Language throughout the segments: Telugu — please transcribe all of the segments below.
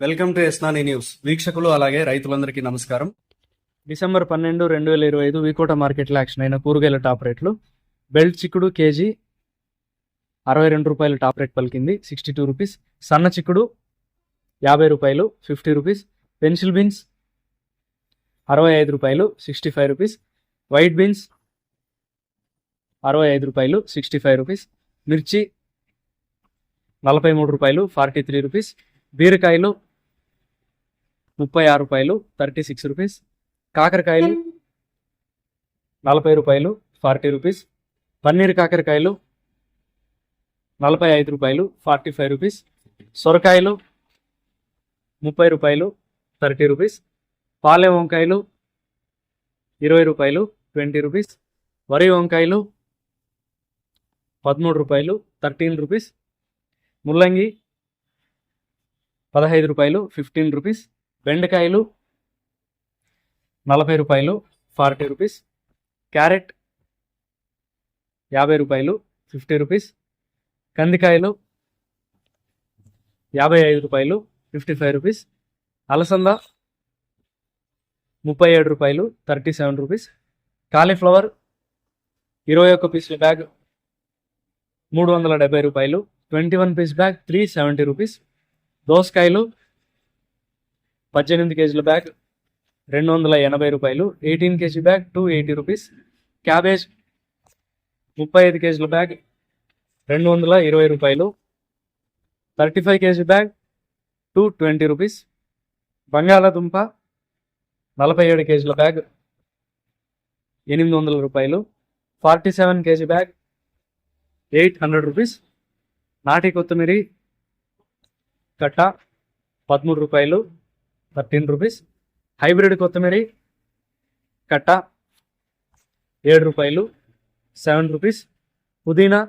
వెల్కమ్ టు ఎస్నాని న్యూస్. వీక్షకులు అలాగే రైతులందరికీ నమస్కారం. డిసెంబర్ 12, 2025 వికోట మార్కెట్లో యాక్షన్ అయిన కూరగాయల టాప్ రేట్లు. బెల్ట్ చిక్కుడు కేజీ 62 రూపాయలు టాప్ రేట్ పలికింది, 62 రూపీస్. సన్న చిక్కుడు 50 రూపాయలు, 50 రూపీస్. పెన్సిల్ బీన్స్ 65 రూపాయలు, 65 రూపీస్. వైట్ బీన్స్ 65 రూపాయలు, 65 రూపీస్. మిర్చి 43 రూపాయలు, 43 రూపీస్. బీరకాయలు 36 రూపాయలు, 36 రూపీస్. కాకరకాయలు 40 రూపాయలు, 40 రూపీస్. పన్నీర్ కాకరకాయలు 45 రూపాయలు, 45 రూపీస్. సొరకాయలు 30 రూపాయలు, 30 రూపీస్. పాలెం వంకాయలు 20 రూపాయలు, 20 రూపీస్. వరి వంకాయలు 13 రూపాయలు, 13 రూపీస్. ముల్లంగి 15 రూపాయలు, 15 రూపీస్. బెండకాయలు 40 రూపాయలు, 40 రూపీస్. క్యారెట్ 50 రూపాయలు, 50 రూపీస్. కందికాయలు 55 రూపాయలు, 55 రూపీస్. అలసంద 37 రూపాయలు, 37 రూపీస్. కాలీఫ్లవర్ 21 పీసుల బ్యాగ్ 370 రూపాయలు, 21 పీస్ బ్యాగ్ 370 రూపీస్. దోసకాయలు 18 కేజీల బ్యాగ్ 280 రూపాయలు, 18 కేజీ బ్యాగ్ 280 రూపీస్. క్యాబేజ్ 35 కేజీల బ్యాగ్ 220 రూపాయలు, 35 కేజీ బ్యాగ్ 220 రూపీస్. బంగాళాదుంప 47 కేజీల బ్యాగ్ 800 రూపాయలు, 47 కేజీ బ్యాగ్ 800 రూపీస్. నాటి కొత్తిమీరి కట్ట 13 రూపాయలు, 13 రూపీస్. హైబ్రిడ్ కొత్తిమీరి కట్ట 7 రూపాయలు, 7 రూపీస్. పుదీనా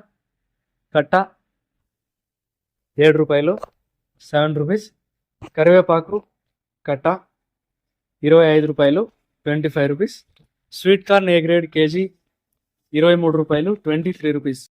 కట్ట 7 రూపాయలు, 7 రూపీస్. కరివేపాకు కట్ట 25 రూపాయలు, 25 rupees. Sweet corn A grade KG 23 రూపాయలు, 23 రూపీస్.